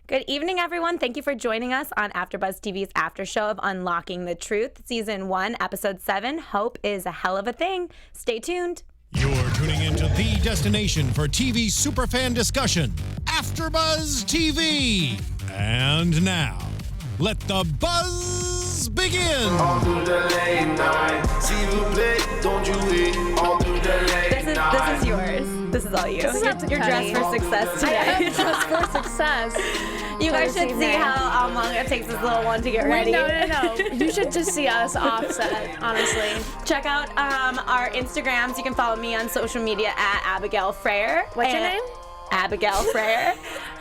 Good evening, everyone. Thank you for joining us on AFTERBUZZ TV's after show of Unlocking the Truth, Season 1, Episode 7, Hope is a Hell of a Thing. Stay tuned. You're tuning into the destination for TV superfan discussion, AFTERBUZZ TV. And now, let the buzz begin. All through the late night, s'il vous plaît, don't you wait. All through the late night. This is yours. This is all you. This is up to You're Cuddy. dressed for success today. I am dressed for success. You guys should see how long it takes this little one to get ready. No. You should just see us offset, honestly. Check out our Instagrams. You can follow me on social media at Abigail Fraher. What's your name? Abigail Fraher.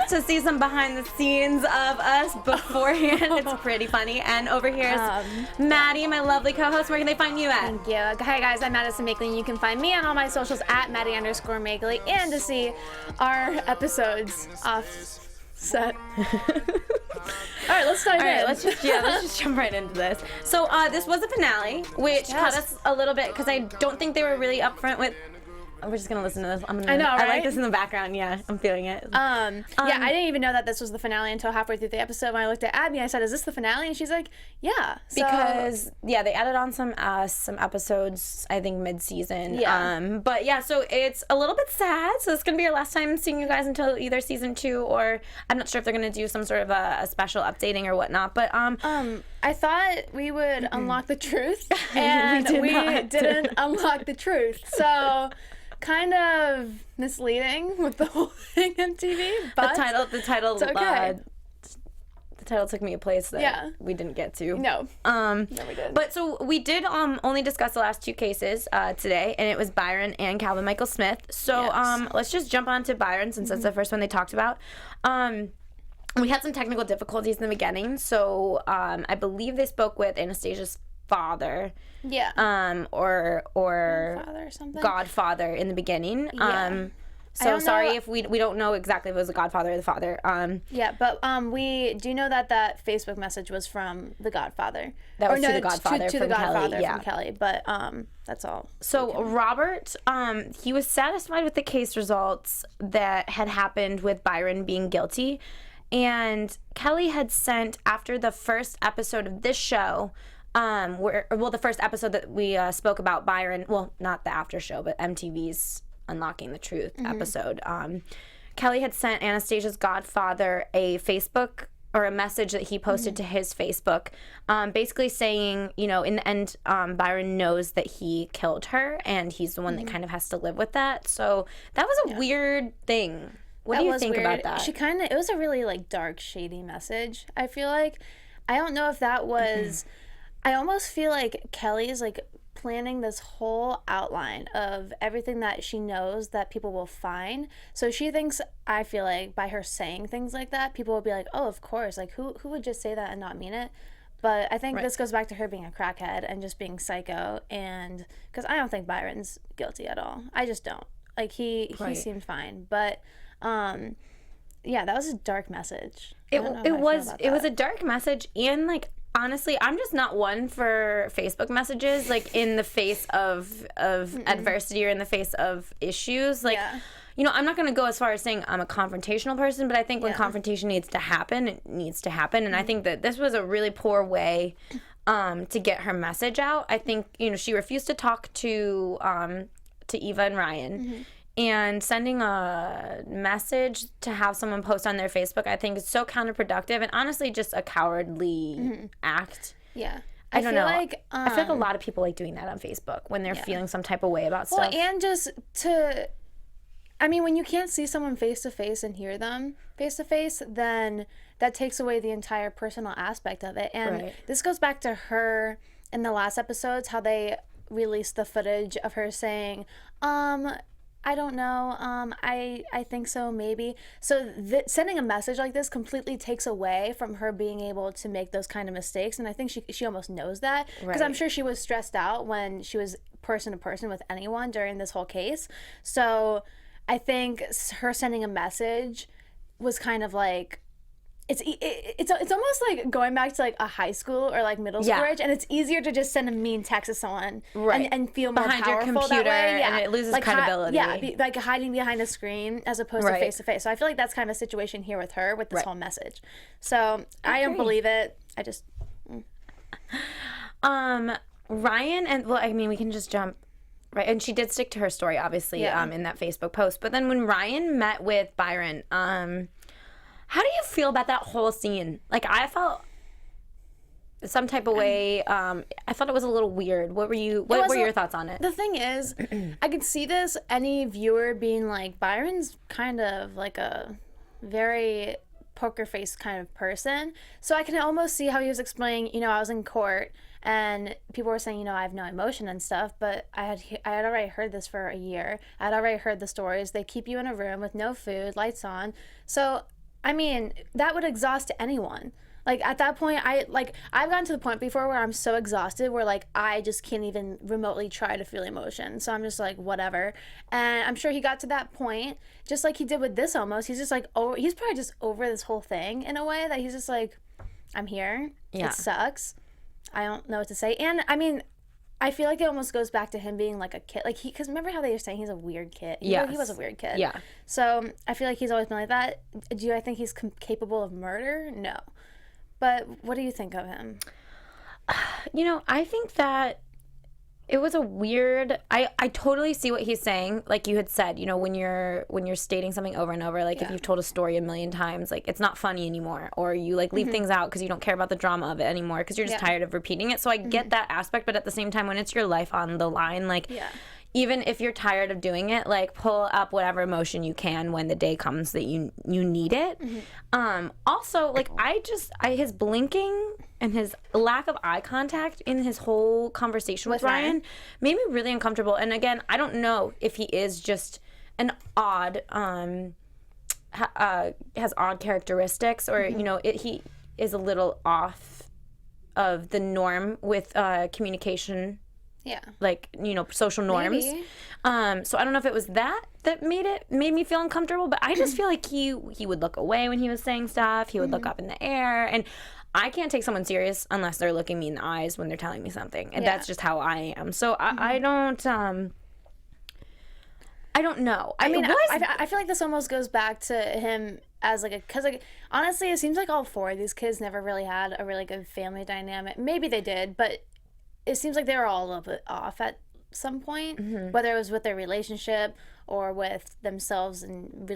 To see some behind the scenes of us beforehand. It's pretty funny. And over here is Maddie, my lovely co-host. Where can they find you at? Thank you. Hi guys, I'm Madison Makeley. You can find me on all my socials at Maddie_Makeley, and to see our episodes offset. All right, let's dive in. All right, let's just jump right into this. So this was a finale, which cut us a little bit because I don't think they were really upfront with. We're just gonna listen to this. I know, I like right? this in the background. Yeah, I'm feeling it. Yeah, I didn't even know that this was the finale until halfway through the episode. When I looked at Abby, I said, "Is this the finale?" And she's like, "Yeah." So, because they added on some episodes, I think mid-season. Yeah. But yeah, so it's a little bit sad. So it's gonna be our last time seeing you guys until either season 2 or I'm not sure if they're gonna do some sort of a special updating or whatnot. But I thought we would unlock the truth, and we didn't unlock the truth. So. Kind of misleading with the whole thing on TV, but the title, it's okay. The title took me a place that we didn't get to. No, we didn't. But so we did only discuss the last 2 cases today, and it was Byron and Calvin Michael Smith. So let's just jump on to Byron since that's the first one they talked about. We had some technical difficulties in the beginning, so I believe they spoke with Anastasia's father. Yeah. Or Godfather or something. Godfather in the beginning. Yeah. So sorry if we don't know exactly if it was the Godfather or the father. Yeah, but we do know that Facebook message was from the Godfather. That was to the Godfather to from the Godfather Kelly, from Kelly. But that's all. So Robert, he was satisfied with the case results that had happened with Byron being guilty, and Kelly had sent after the first episode of this show. The first episode that we spoke about Byron, well, not the after show, but MTV's Unlocking the Truth episode. Kelly had sent Anastasia's godfather a Facebook or a message that he posted to his Facebook, basically saying, in the end, Byron knows that he killed her, and he's the one that kind of has to live with that. So that was a weird thing. What do you think about that? It was a really dark, shady message. I feel like, I don't know if that was. I almost feel like Kelly is planning this whole outline of everything that she knows that people will find. So she thinks, I feel like by her saying things like that, people will be like, oh, of course, who would just say that and not mean it? But I think this goes back to her being a crackhead and just being psycho, and because I don't think Byron's guilty at all. I just don't. He seemed fine. But that was a dark message. It was a dark message, and honestly, I'm just not one for Facebook messages, in the face of adversity or in the face of issues. I'm not going to go as far as saying I'm a confrontational person, but I think when confrontation needs to happen, it needs to happen. And I think that this was a really poor way to get her message out. I think, she refused to talk to Eva and Ryan. And sending a message to have someone post on their Facebook, I think is so counterproductive and honestly just a cowardly act. Yeah. I don't know. I feel like a lot of people like doing that on Facebook when they're feeling some type of way about stuff. Well, and just when you can't see someone face to face and hear them face to face, then that takes away the entire personal aspect of it. And this goes back to her in the last episodes, how they released the footage of her saying, I don't know. I think so, maybe. So sending a message like this completely takes away from her being able to make those kind of mistakes, and I think she almost knows that, because I'm sure she was stressed out when she was person to person with anyone during this whole case. So I think her sending a message was kind of it's almost like going back to like a high school or like middle school age, and it's easier to just send a mean text to someone and feel more behind powerful your computer, that way. and it loses like, credibility. Like hiding behind a screen as opposed to face to face. So I feel like that's kind of a situation here with her with this whole message. So I don't believe it. I just Ryan and I mean we can just jump right, and she did stick to her story obviously in that Facebook post. But then when Ryan met with Byron, how do you feel about that whole scene? Like, I felt some type of way. I thought it was a little weird. What were your thoughts on it? The thing is, I could see this, any viewer being like, Byron's kind of like a very poker face kind of person. So I can almost see how he was explaining, I was in court and people were saying, I have no emotion and stuff, but I had already heard this for a year. I had already heard the stories. They keep you in a room with no food, lights on. So I mean, that would exhaust anyone. Like, at that point, I've gotten to the point before where I'm so exhausted where, like, I just can't even remotely try to feel emotion. So I'm just like, whatever. And I'm sure he got to that point, just like he did with this almost. He's just like, he's probably just over this whole thing in a way that he's just like, I'm here. Yeah. It sucks. I don't know what to say. And, I mean, I feel like it almost goes back to him being like a kid. Like, because remember how they were saying he's a weird kid? He was a weird kid. Yeah. So I feel like he's always been like that. Do I think he's capable of murder? No. But what do you think of him? I think that it was a weird. I totally see what he's saying. Like you had said, when you're stating something over and over, like if you've told a story a million times, like it's not funny anymore, or you like leave things out because you don't care about the drama of it anymore because you're just tired of repeating it. So I get that aspect, but at the same time, when it's your life on the line, like even if you're tired of doing it, like pull up whatever emotion you can when the day comes that you need it. Also, like his blinking and his lack of eye contact in his whole conversation with Ryan made me really uncomfortable. And again, I don't know if he is just an odd, has odd characteristics, or he is a little off of the norm with communication. Yeah. Like, social norms. Maybe. So I don't know if it was that made me feel uncomfortable, but I just feel like he would look away when he was saying stuff. He would look up in the air, and I can't take someone serious unless they're looking me in the eyes when they're telling me something. And that's just how I am. So I don't know. I mean, I feel like this almost goes back to him as because honestly, it seems like all four of these kids never really had a really good family dynamic. Maybe they did, but it seems like they were all a little bit off at some point, whether it was with their relationship or with themselves and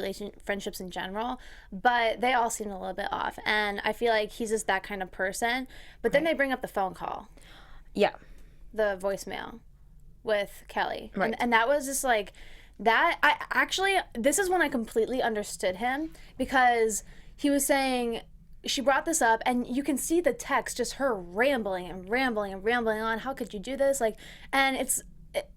friendships in general. But they all seemed a little bit off. And I feel like he's just that kind of person. But then they bring up the phone call. Yeah. The voicemail with Kelly. Right. And that was just like, this is when I completely understood him, because he was saying, she brought this up, and you can see the text, just her rambling on, how could you do this? Like, and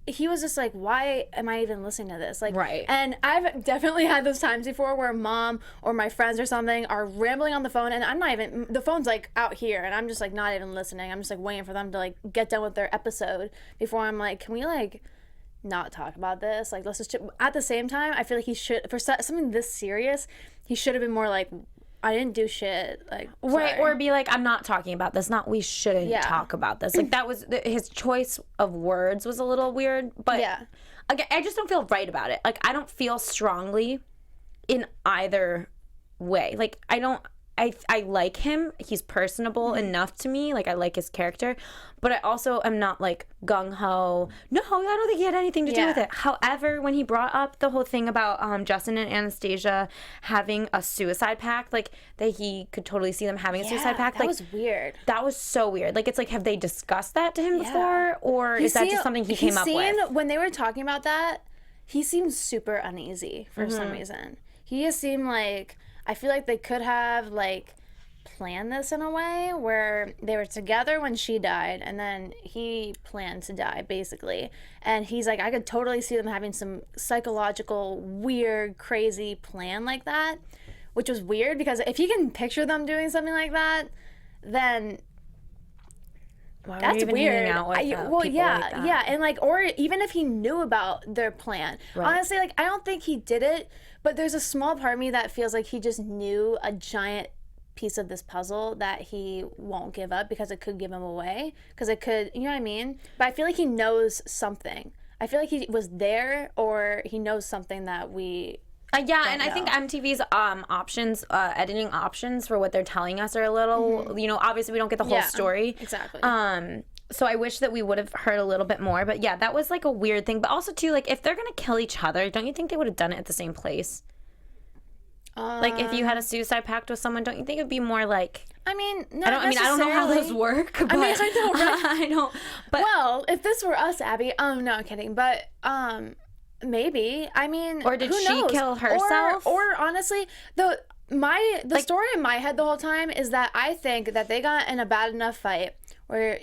he was just like, why am I even listening to this? Like, right. And I've definitely had those times before where mom or my friends or something are rambling on the phone, and the phone's like out here, and I'm just like not even listening. I'm just like waiting for them to like get done with their episode before I'm like, can we like not talk about this? Like, let's just, at the same time, I feel like he should, for something this serious, he should have been more like, I didn't do shit. Like, right, or be like, I'm not talking about this. Not we shouldn't talk about this. Like, that was his choice of words was a little weird. But again, I just don't feel right about it. Like, I don't feel strongly in either way. Like, I like him. He's personable enough to me. Like, I like his character. But I also am not, like, gung-ho. No, I don't think he had anything to do with it. However, when he brought up the whole thing about Justin and Anastasia having a suicide pact, like, that he could totally see them having a suicide pact. That like, was weird. That was so weird. Like, it's like, have they discussed that to him before? Or is that just something he came up with? When they were talking about that, he seemed super uneasy for some reason. He just seemed like, I feel like they could have, like, planned this in a way where they were together when she died, and then he planned to die, basically. And he's like, I could totally see them having some psychological, weird, crazy plan like that, which was weird, because if you can picture them doing something like that, then that's weird. And like, or even if he knew about their plan, honestly, like, I don't think he did it, but there's a small part of me that feels like he just knew a giant piece of this puzzle that he won't give up because it could give him away, because it could, you know what I mean? But I feel like he knows something. I feel like he was there, or he knows something that we yeah, and I think MTV's options, editing options for what they're telling us are a little, you know, obviously we don't get the whole story. Exactly. So I wish that we would have heard a little bit more. But yeah, that was like a weird thing. But also too, like, if they're gonna kill each other, don't you think they would have done it at the same place? Like, if you had a suicide pact with someone, don't you think it would be more like? I mean, I don't know how those work. But, I mean, I know, right? I know. But well, if this were us, Abby, no, I'm kidding. But maybe. I mean, or did who she knows? kill herself? Or honestly, the story in my head the whole time is that I think that they got in a bad enough fight where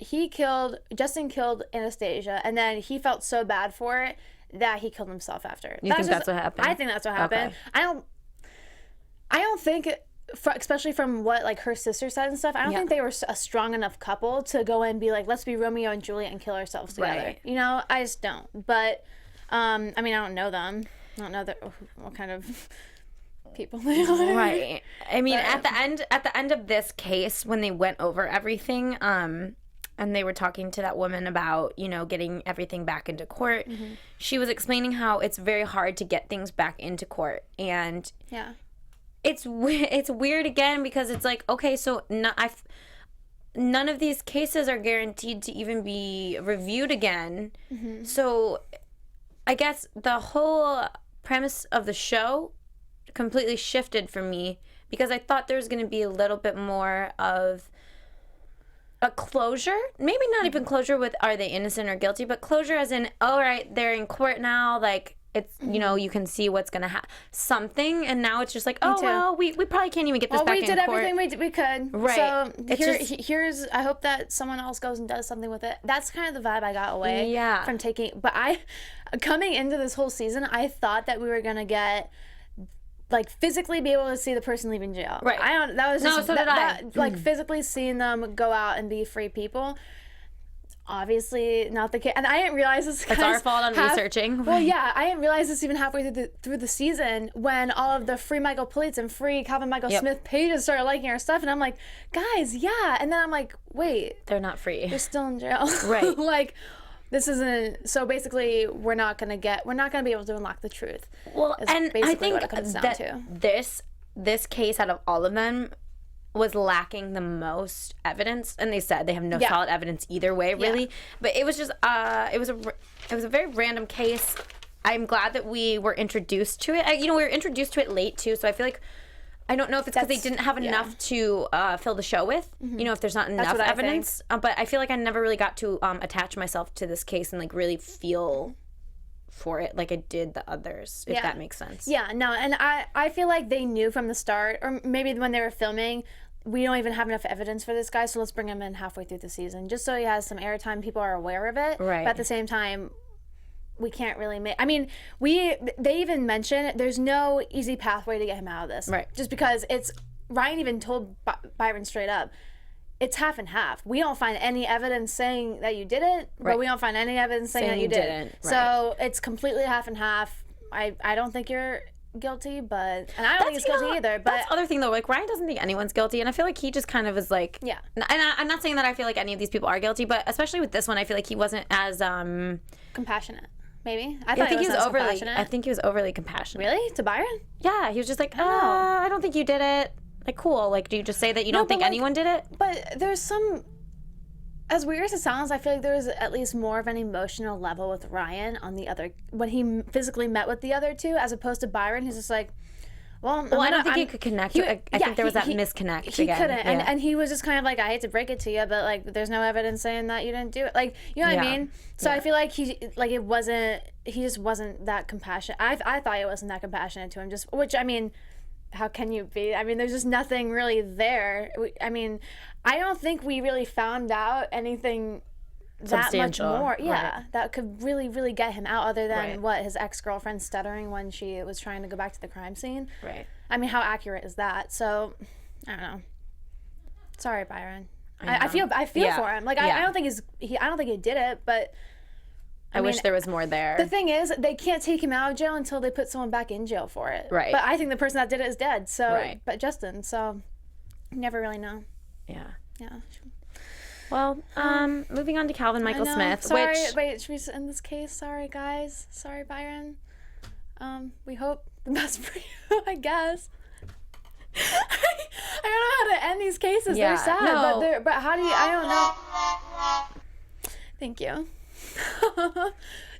Justin killed Anastasia, and then he felt so bad for it that he killed himself after. You think that's what happened? I think that's what happened. Okay. I don't think, especially from what like her sister said and stuff, I don't think they were a strong enough couple to go and be like, let's be Romeo and Juliet and kill ourselves together. Right. You know, I just don't. But I mean, I don't know them. I don't know what kind of people they are. Right. I mean, at the end of this case, when they went over everything, and they were talking to that woman about, you know, getting everything back into court, she was explaining how it's very hard to get things back into court, and yeah. It's weird again, because it's like, okay, so none of these cases are guaranteed to even be reviewed again. So I guess the whole premise of the show completely shifted for me, because I thought there was going to be a little bit more of a closure. Maybe not even closure with are they innocent or guilty, but closure as in, all right, they're in court now, like, it's, you know, you can see what's gonna happen, something, and now it's just like, oh well, we probably can't even get this back in court. We did everything we could, right? So here's I hope that someone else goes and does something with it. That's kind of the vibe I got away from taking. But coming into this whole season, I thought that we were gonna get like physically be able to see the person leaving jail. Right. That was just, so did I. Like physically seeing them go out and be free people. Obviously not the case, and I didn't realize this. It's our fault on researching. Well, yeah, I didn't realize this even halfway through the season, when all of the free Michael Plates and free Calvin Michael Smith pages started liking our stuff, and I'm like, guys, yeah, and then I'm like, wait, they're not free. They're still in jail, right? Like, this isn't. So basically, we're not gonna be able to unlock the truth. Well, and I think what it comes down to. This case out of all of them was lacking the most evidence, and they said they have no solid evidence either way, really. But it was just it was a very random case. I'm glad that we were introduced to it. We were introduced to it late too, so I feel like, I don't know if it's because they didn't have enough to fill the show with. You know, if there's not enough evidence. But I feel like I never really got to attach myself to this case and like really feel for it like I did the others, if that makes sense. Yeah, no, and I feel like they knew from the start, or maybe when they were filming, we don't even have enough evidence for this guy, so let's bring him in halfway through the season, just so he has some airtime, people are aware of it. Right. But at the same time, we can't really make, I mean, they even mention there's no easy pathway to get him out of this. Right. Just because Ryan even told Byron straight up, it's half and half. We don't find any evidence saying that you did it, but we don't find any evidence saying that you didn't. Right. So it's completely half and half. I don't think you're guilty, and I don't think he's guilty either. But that's the other thing though, like, Ryan doesn't think anyone's guilty, and I feel like he just kind of is like, and I'm not saying that I feel like any of these people are guilty, but especially with this one, I feel like he wasn't as compassioned. Maybe I think he was overly. I think he was overly compassionate. Really, to Byron? Yeah, he was just like, I don't think you did it. Like, cool. Like, do you just say that you don't think anyone did it? But there's some, as weird as it sounds, I feel like there was at least more of an emotional level with Ryan on the other, when he physically met with the other two, as opposed to Byron, who's just like, I don't think he could connect. I think there was that misconnect. He couldn't, and he was just kind of like, I hate to break it to you, but like, there's no evidence saying that you didn't do it. Like, you know what I mean? So I feel like he just wasn't that compassionate. I thought he wasn't that compassionate to him. Which I mean, how can you be? I mean, there's just nothing really there. I mean, I don't think we really found out anything that much more. Yeah, that could really, really get him out, other than what, his ex-girlfriend stuttering when she was trying to go back to the crime scene. Right. I mean, how accurate is that? So, I don't know. Sorry, Byron. I feel for him. Like, I don't think I don't think he did it, but I wish there was more there. The thing is, they can't take him out of jail until they put someone back in jail for it. Right. But I think the person that did it is dead. So, but Justin, so. Never really know. Yeah. Yeah. Well, moving on to Calvin Michael Smith. Sorry, which, wait, should we end this case? Sorry, guys. Sorry, Byron. We hope the best for you, I guess. I don't know how to end these cases. Yeah, they're sad, no. but how do you? I don't know. Thank you.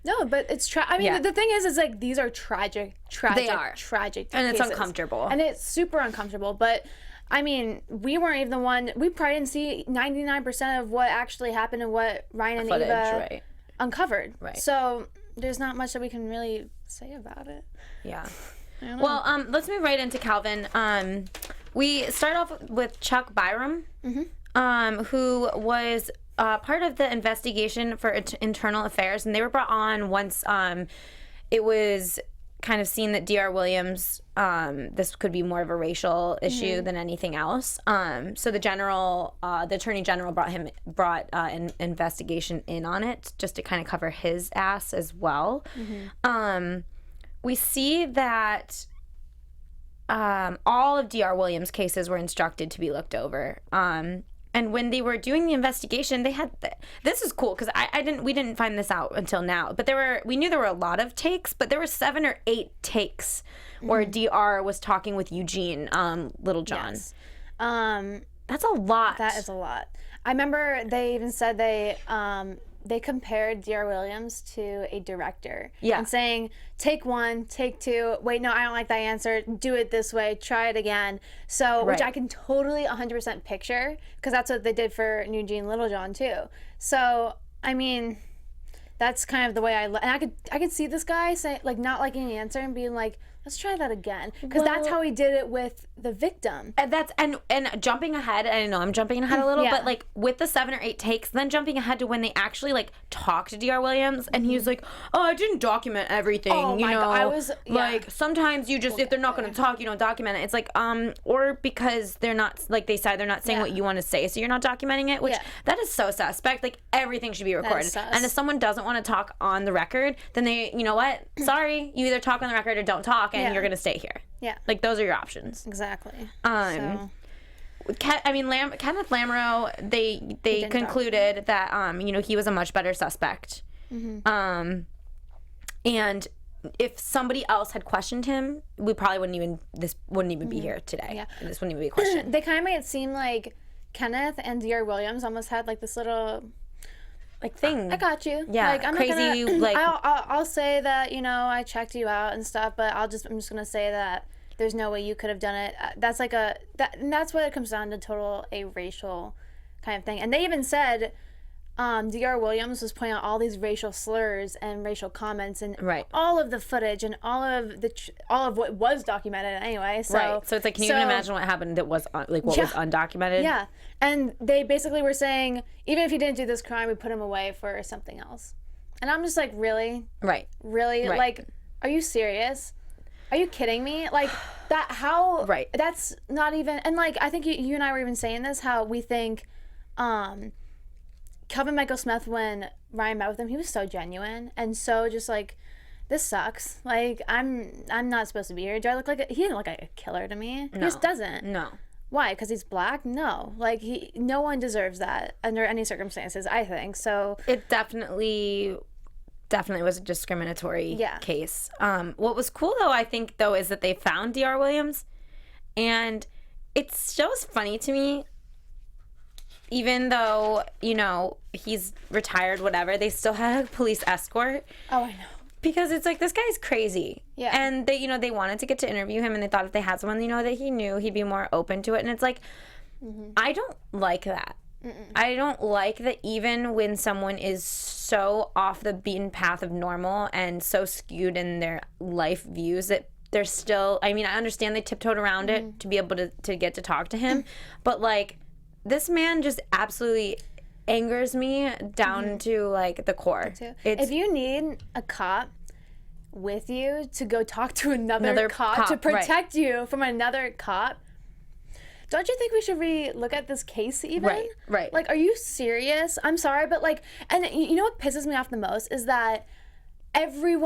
No, but it's I mean, the thing is like these are tragic. They are. Tragic and it's cases. uncomfortable. And it's super uncomfortable. But I mean, we weren't even the one. We probably didn't see 99% of what actually happened and what Ryan and Eva uncovered. Right. So there's not much that we can really say about it. Yeah. Well, let's move right into Calvin. We start off with Chuck Byron, who was part of the investigation for internal affairs, and they were brought on once it was kind of seen that D.R. Williams, this could be more of a racial issue than anything else. So the Attorney General brought an investigation in on it just to kind of cover his ass as well. We see that all of D.R. Williams' cases were instructed to be looked over. And when they were doing the investigation, they had this is cool because we didn't find this out until now. But we knew there were a lot of takes, but there were 7 or 8 takes where DR was talking with Eugene Littlejohn. Yes. That's a lot. That is a lot. I remember they even said they compared D.R. Williams to a director. Yeah. And saying, take 1, take 2, wait, no, I don't like that answer, do it this way, try it again. So, which I can totally 100% picture, because that's what they did for Eugene Littlejohn too. So, I mean, that's kind of the way and I could see this guy say, like, not liking the answer and being like, let's try that again, because that's how he did it with the victim. And jumping ahead, I know I'm jumping ahead a little, but like with the 7 or 8 takes, then jumping ahead to when they actually like talked to D.R. Williams, and he was like, "Oh, I didn't document everything." Oh you my know, God, I was like sometimes you just if they're not going to talk, you don't document it. It's like or because they're not like they said they're not saying what you want to say, so you're not documenting it, which that is so suspect. Like everything should be recorded, and if someone doesn't want to talk on the record, then they, you know what? Sorry, you either talk on the record or don't talk. And you're gonna stay here. Yeah. Like those are your options. Exactly. Kenneth Lamoureux, they concluded that he was a much better suspect. And if somebody else had questioned him, we probably wouldn't even be here today. Yeah. This wouldn't even be a question. They kind of made it seem like Kenneth and D.R. Williams almost had like this little like thing. I got you. Yeah. Like I'm crazy. not gonna, like I'll say that I checked you out and stuff, but I'm just gonna say that there's no way you could have done it. That's like and that's what it comes down to, total a racial kind of thing. And they even said D.R. Williams was pointing out all these racial slurs and racial comments and all of the footage and all of what was documented anyway. So so it's like, can you even imagine what happened that was what was undocumented? Yeah. And they basically were saying, even if he didn't do this crime, we put him away for something else. And I'm just like, really? Really? Like, are you serious? Are you kidding me? Like, that, how, that's not even, and like, I think you and I were even saying this, how we think, Calvin Michael Smith, when Ryan met with him, he was so genuine and so just like, this sucks. Like, I'm not supposed to be here. Do I look like he didn't look like a killer to me. No. He just doesn't. No. Why? Because he's black? No. Like, no one deserves that under any circumstances, I think. So it definitely was a discriminatory case. What was cool though, I think though, is that they found D.R. Williams, and it's just funny to me, even though he's retired, whatever, they still had a police escort. Oh, I know. Because it's like, this guy's crazy. Yeah. And they wanted to get to interview him, and they thought if they had someone that he knew, he'd be more open to it. And it's like, I don't like that. I don't like that even when someone is so off the beaten path of normal and so skewed in their life views that they're still, I understand they tiptoed around it to be able to get to talk to him. But like, this man just absolutely angers me down to like the core. If you need a cop with you to go talk to another cop to protect you from another cop, don't you think we should look at this case even? Right. Like, are you serious? I'm sorry, but like, and you know what pisses me off the most is that every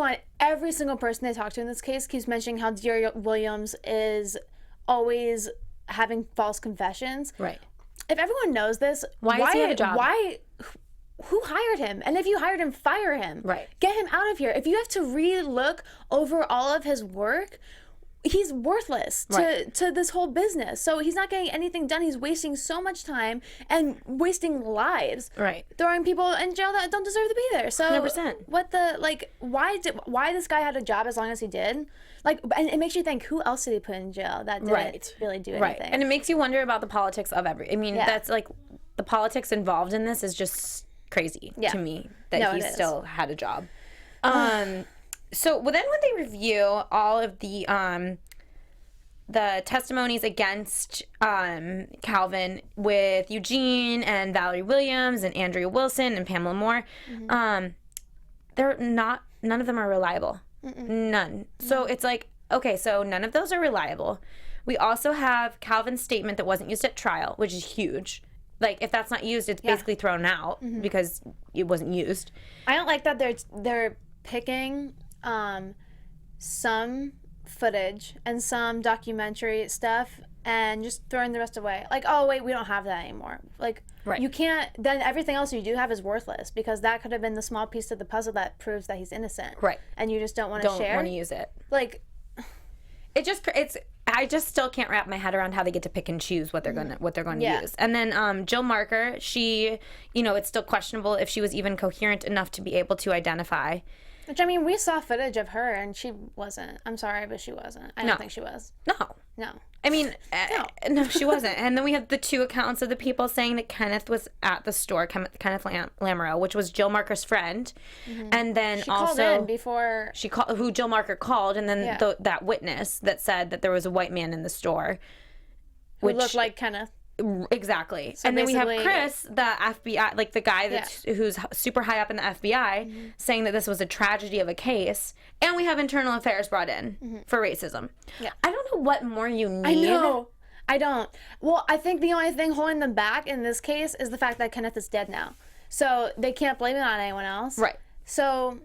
single person they talk to in this case keeps mentioning how D.R. Williams is always having false confessions. Right. If everyone knows this, Why does he have a job? Who hired him? And if you hired him, fire him. Right. Get him out of here. If you have to re-look over all of his work, he's worthless to this whole business. So he's not getting anything done. He's wasting so much time and wasting lives. Right. Throwing people in jail that don't deserve to be there. So 100%. what the, like, why this guy had a job as long as he did? Like, and it makes you think, who else did he put in jail that didn't really do anything? And it makes you wonder about the politics of that's like, the politics involved in this is just crazy to me that he still had a job. So then when they review all of the testimonies against Calvin with Eugene and Valerie Williams and Andrea Wilson and Pamela Moore, none of them are reliable. None. So it's like, okay, so none of those are reliable. We also have Calvin's statement that wasn't used at trial, which is huge. Like, if that's not used, it's basically thrown out because it wasn't used. I don't like that they're picking some footage and some documentary stuff and just throwing the rest away. Like, oh wait, we don't have that anymore. Like, you can't. Then everything else you do have is worthless because that could have been the small piece of the puzzle that proves that he's innocent. Right. And you just don't want to share. Don't want to use it. Like, I just still can't wrap my head around how they get to pick and choose what they're going to use. And then Jill Marker, she, it's still questionable if she was even coherent enough to be able to identify. Which, I mean, we saw footage of her and she wasn't. I'm sorry, but she wasn't. I don't think she was. No. I mean, no, she wasn't. And then we have the two accounts of the people saying that Kenneth was at the store, Kenneth Lamoureux, which was Jill Marker's friend. And then she also called in before who Jill Marker called, and then that witness that said that there was a white man in the store, who looked like Kenneth. Exactly. So and then we have Chris, the FBI, like the guy who's super high up in the FBI, saying that this was a tragedy of a case. And we have internal affairs brought in for racism. Yeah. I don't know what more you need. I know. I don't. Well, I think the only thing holding them back in this case is the fact that Kenneth is dead now. So they can't blame it on anyone else. Right. So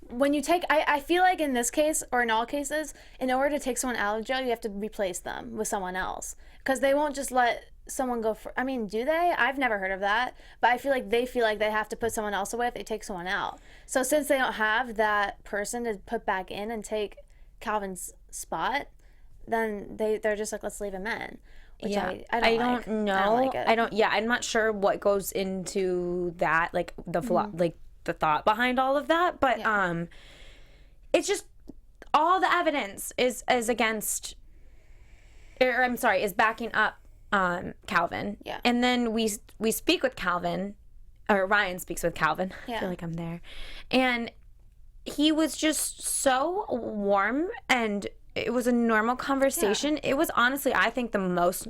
when you take, I feel like in this case, or in all cases, in order to take someone out of jail, you have to replace them with someone else. Because they won't just let someone go for, I mean, do they? I've never heard of that. But I feel like they have to put someone else away if they take someone out. So since they don't have that person to put back in and take Calvin's spot, then they're just like, let's leave him in. Which I don't know. I don't like it. I'm not sure what goes into that, like the like the thought behind all of that. But it's just all the evidence is against, or I'm sorry, is backing up Calvin. Yeah. And then we speak with Calvin, or Ryan speaks with Calvin. I feel like I'm there. And he was just so warm, and it was a normal conversation. It was honestly, I think, the most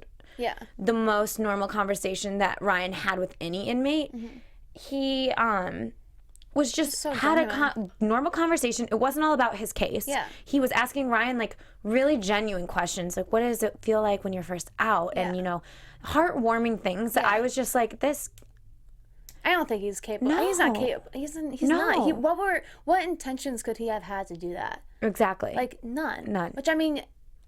normal conversation that Ryan had with any inmate. He was just so had a normal conversation. It wasn't all about his case. Yeah. He was asking Ryan like really genuine questions, like what does it feel like when you're first out, and heartwarming things that I was just like, this. I don't think he's capable. No. He's not capable. He's not. What intentions could he have had to do that? Exactly. Like none. Which, I mean,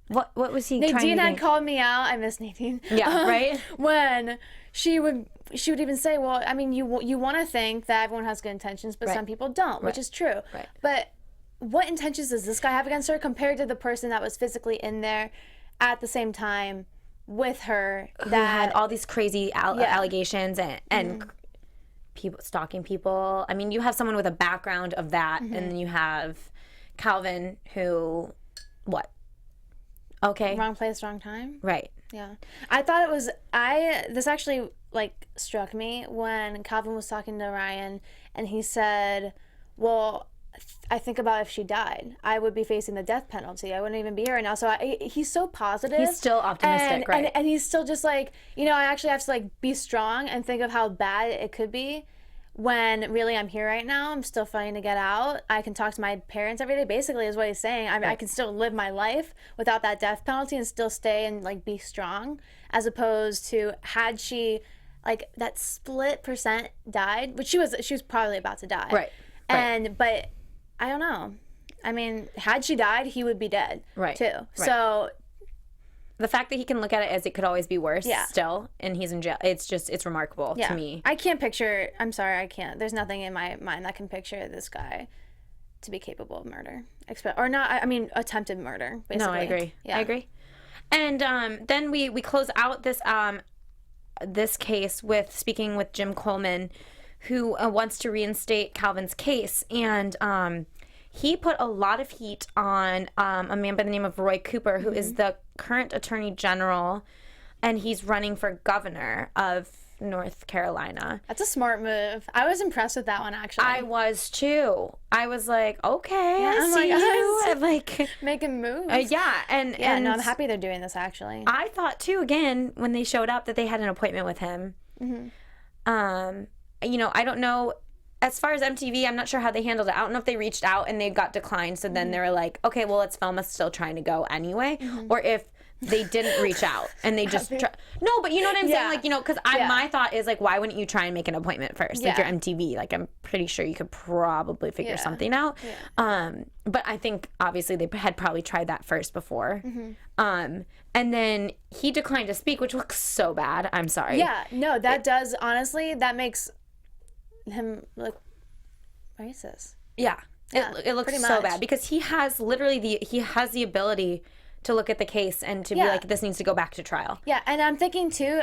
what was he trying to do? Nadine had called me out. I miss Nadine. Yeah, right? When she would even say, well, I mean, you want to think that everyone has good intentions, but some people don't, which is true. Right. But what intentions does this guy have against her compared to the person that was physically in there at the same time with her that had all these crazy allegations and people stalking people? I mean, you have someone with a background of that, and then you have Calvin who, what? Okay. Wrong place, wrong time. Right. Yeah. I thought it was, this actually like struck me when Calvin was talking to Ryan and he said, well, I think about if she died, I would be facing the death penalty. I wouldn't even be here right now. So he's so positive. He's still optimistic, right? And he's still just like, I actually have to like be strong and think of how bad it could be. When really I'm here right now, I'm still fighting to get out. I can talk to my parents every day, basically, is what he's saying. I mean, I can still live my life without that death penalty and still stay and like be strong, as opposed to had she like that split percent died, which she was probably about to die. Right. But I don't know. I mean, had she died, he would be dead. Right. Too. Right. So the fact that he can look at it as it could always be worse Yeah. still, and he's in jail, it's remarkable to me. I can't picture, I'm sorry, I can't. There's nothing in my mind that can picture this guy to be capable of murder. Or not, I mean, attempted murder, basically. No, I agree. Yeah. I agree. And then we close out this this case with speaking with Jim Coleman, who wants to reinstate Calvin's case. And he put a lot of heat on a man by the name of Roy Cooper, who is the current attorney general, and he's running for governor of North Carolina. That's a smart move. I was impressed with that one, actually. I was too. I was like, okay, Yeah, I I'm see like, you. And like, making moves. yeah, and No, I'm happy they're doing this, actually. I thought too, again, when they showed up, that they had an appointment with him. You know, I don't know. As far as MTV, I'm not sure how they handled it. I don't know if they reached out and they got declined, so then they were like, okay, well, let's film us still trying to go anyway. Or if they didn't reach out and they just no, but you know what I'm saying, like, you know, because my thought is like, why wouldn't you try and make an appointment first? Like, you're MTV, like, I'm pretty sure you could probably figure something out. But I think obviously they had probably tried that first before. And then he declined to speak, which looks so bad. I'm sorry. Yeah, no, that does, honestly, that makes him look racist. Yeah, it looks pretty so much. bad because he has literally the ability to look at the case and to be like, this needs to go back to trial. Yeah, and I'm thinking too,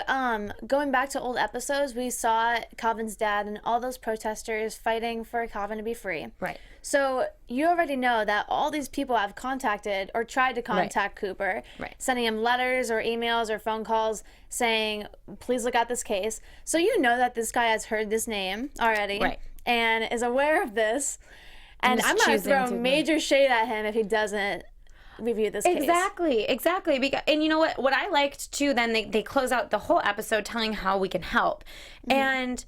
going back to old episodes, we saw Calvin's dad and all those protesters fighting for Calvin to be free. Right. So you already know that all these people have contacted or tried to contact Cooper, sending him letters or emails or phone calls saying, please look at this case. So you know that this guy has heard this name already and is aware of this. And I'm going to throw major shade at him if he doesn't review this case. Exactly. Because, and you know what I liked too, then they close out the whole episode telling how we can help. And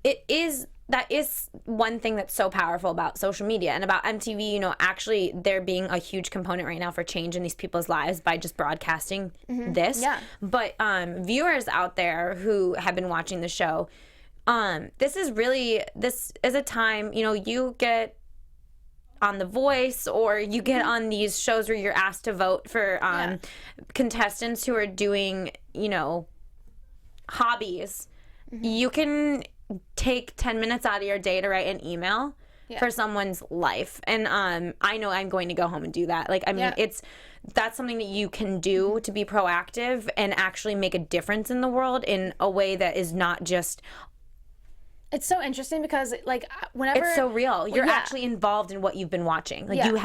that is one thing that's so powerful about social media and about MTV, you know, actually there being a huge component right now for change in these people's lives by just broadcasting this. Yeah. But viewers out there who have been watching the show, this is a time, you know, you get on The Voice or you get on these shows where you're asked to vote for contestants who are doing, you know, hobbies. You can take 10 minutes out of your day to write an email for someone's life. And I know I'm going to go home and do that. Like, I mean, that's something that you can do to be proactive and actually make a difference in the world in a way that is not just... It's so interesting because, like, whenever it's so real, you're actually involved in what you've been watching. Like, you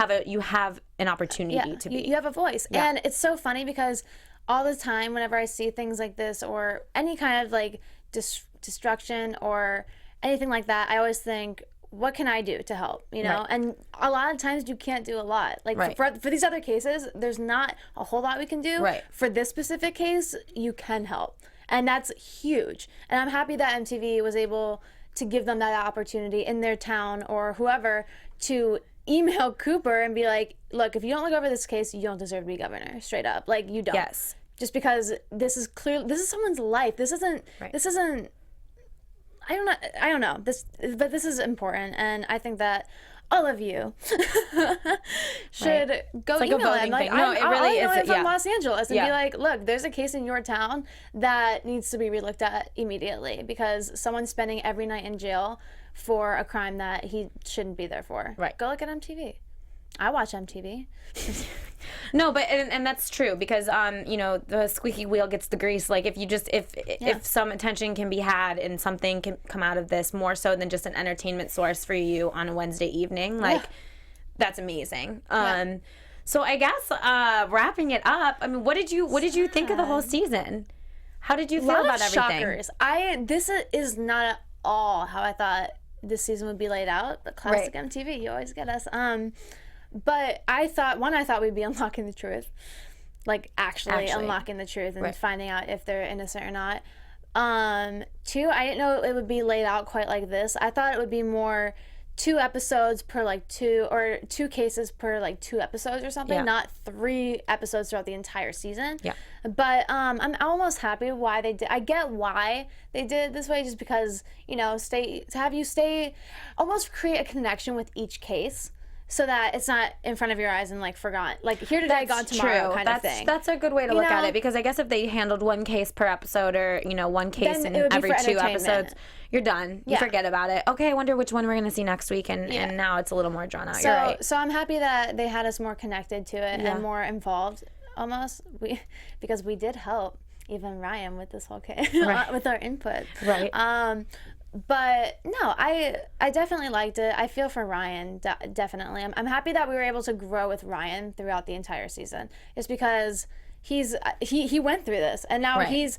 have an opportunity to be. You have a voice, and it's so funny because all the time, whenever I see things like this or any kind of like destruction or anything like that, I always think, what can I do to help? You know, and a lot of times you can't do a lot. Like for these other cases, there's not a whole lot we can do. For this specific case, you can help, and that's huge. And I'm happy that MTV was able to give them that opportunity in their town or whoever to email Cooper and be like, look, if you don't look over this case, you don't deserve to be governor, straight up. Like, you don't. Yes. Just because this is someone's life. This isn't I don't know. But this is important, and I think that all of you should go like email him. Like, no, it really is. I'm from Los Angeles, and be like, look, there's a case in your town that needs to be relooked at immediately because someone's spending every night in jail for a crime that he shouldn't be there for. Go look at MTV. I watch MTV. No, but and that's true because you know, the squeaky wheel gets the grease. Like, if some attention can be had and something can come out of this more so than just an entertainment source for you on a Wednesday evening, like that's amazing. So I guess wrapping it up, I mean, what did you think of the whole season? How did you feel about everything? Shockers. This is not at all how I thought this season would be laid out, but classic MTV, you always get us. But I thought we'd be unlocking the truth. Like, actually unlocking the truth and finding out if they're innocent or not. Two, I didn't know it would be laid out quite like this. I thought it would be more 2 episodes per like 2 or 2 cases per like 2 episodes or something, not 3 episodes throughout the entire season. But I'm almost happy why they did. I get why they did it this way, just because, you know, almost create a connection with each case. so that it's not in front of your eyes and like forgotten, like here today, gone tomorrow kind of thing. That's a good way to look at it, because I guess if they handled one case per episode, or one case Then in it would be every for 2 entertainment. episodes, you're done. You Yeah. forget about it. Okay, I wonder which one we're gonna see next week, and now it's a little more drawn out. So, You're right. so I'm happy that they had us more connected to it and more involved, almost. Because we did help even Ryan with this whole case, with our input. Right. But no, I definitely liked it. I feel for Ryan, definitely. I'm happy that we were able to grow with Ryan throughout the entire season. It's because he went through this, and now he's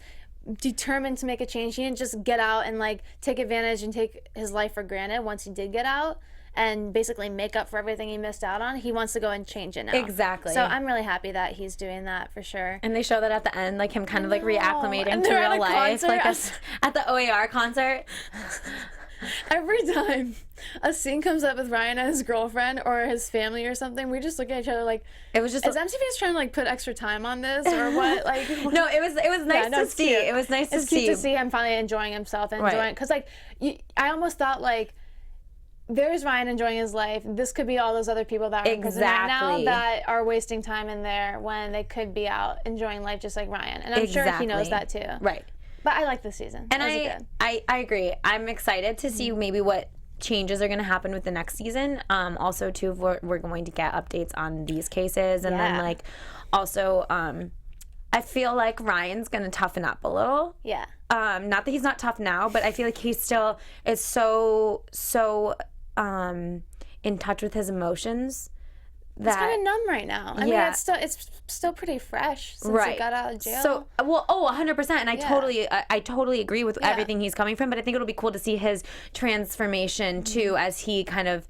determined to make a change. He didn't just get out and like take advantage and take his life for granted once he did get out, and basically make up for everything he missed out on. He wants to go and change it now. Exactly. So I'm really happy that he's doing that for sure. And they show that at the end, like him kind of like reacclimating And to they're at real a life, concert. like at the OAR concert. Every time a scene comes up with Ryan and his girlfriend or his family or something, we just look at each other like, It was just is MTV trying to like put extra time on this or what? Like, no, it was nice to it's see. cute. It was nice It's to see. cute to see him finally enjoying himself and enjoying, because like I almost thought like, there's Ryan enjoying his life. This could be all those other people that are in prison right now that are wasting time in there when they could be out enjoying life just like Ryan. And I'm sure he knows that too. Right. But I like this season. And It was good. I agree. I'm excited to see maybe what changes are going to happen with the next season. Also, too, we're going to get updates on these cases. And then, like, also, I feel like Ryan's going to toughen up a little. Yeah. Not that he's not tough now, but I feel like he still is so in touch with his emotions. It's kind of numb right now. I mean, it's still pretty fresh since he got out of jail. So, 100%. And I totally agree with everything he's coming from. But I think it'll be cool to see his transformation too, as he kind of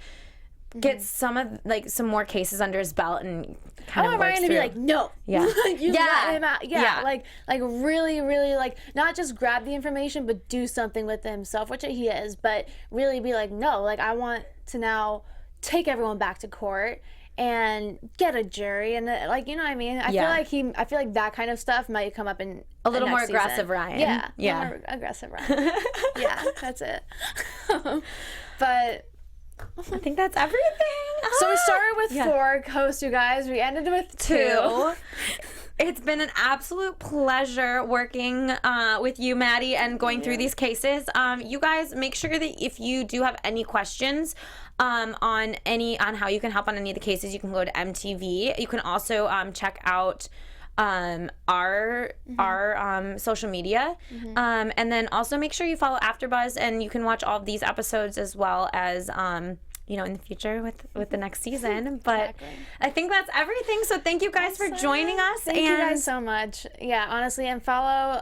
gets some more cases under his belt and kind I of want Ryan to be like, no, Yeah. you Yeah. let him out. Yeah. Like really, really like not just grab the information, but do something with it himself, which he is. But really be like, no, like I want to now take everyone back to court and get a jury, and like, you know what I mean? I feel like that kind of stuff might come up in a little more next aggressive season. Ryan. Yeah. More aggressive Ryan. Yeah, that's it. But I think that's everything. so we started with 4 hosts, you guys. We ended with 2. It's been an absolute pleasure working with you, Maddie, and going through these cases. You guys, make sure that if you do have any questions on how you can help on any of the cases, you can go to MTV. You can also check out our social media, and then also make sure you follow AfterBuzz, and you can watch all of these episodes as well as in the future with the next season. But I think that's everything. So thank you guys for joining us. Thank you guys so much. Yeah, honestly, and follow,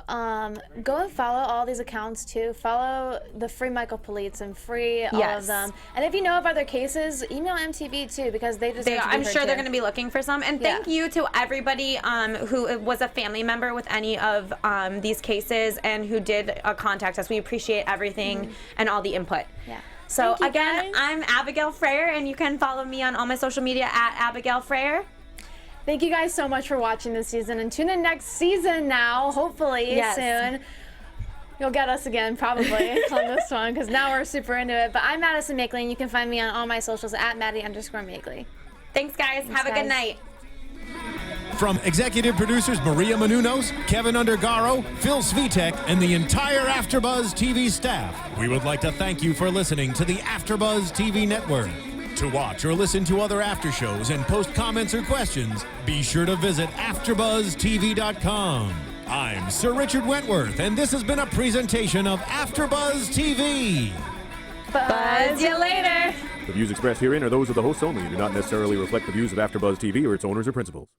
go and follow all these accounts too. Follow the Free Michael Police and Free all of them. And if you know of other cases, email MTV too, because they deserve to be I'm heard sure too. they're going to be looking for some. And thank you to everybody who was a family member with any of these cases and who did contact us. We appreciate everything and all the input. Yeah. So Thank you, again, guys. I'm Abigail Fraher, and you can follow me on all my social media at Abigail Fraher. Thank you guys so much for watching this season, and tune in next season now, hopefully soon. You'll get us again probably on this one, because now we're super into it. But I'm Madison Makeley, and you can find me on all my socials at Maddie_Makeley. Thanks, guys. Have a good night. From executive producers Maria Menounos, Kevin Undergaro, Phil Svitek, and the entire AfterBuzz TV staff, we would like to thank you for listening to the AfterBuzz TV network. To watch or listen to other after shows and post comments or questions, be sure to visit AfterBuzzTV.com. I'm Sir Richard Wentworth, and this has been a presentation of AfterBuzz TV. Buzz you later. The views expressed herein are those of the hosts only and do not necessarily reflect the views of AfterBuzz TV or its owners or principals.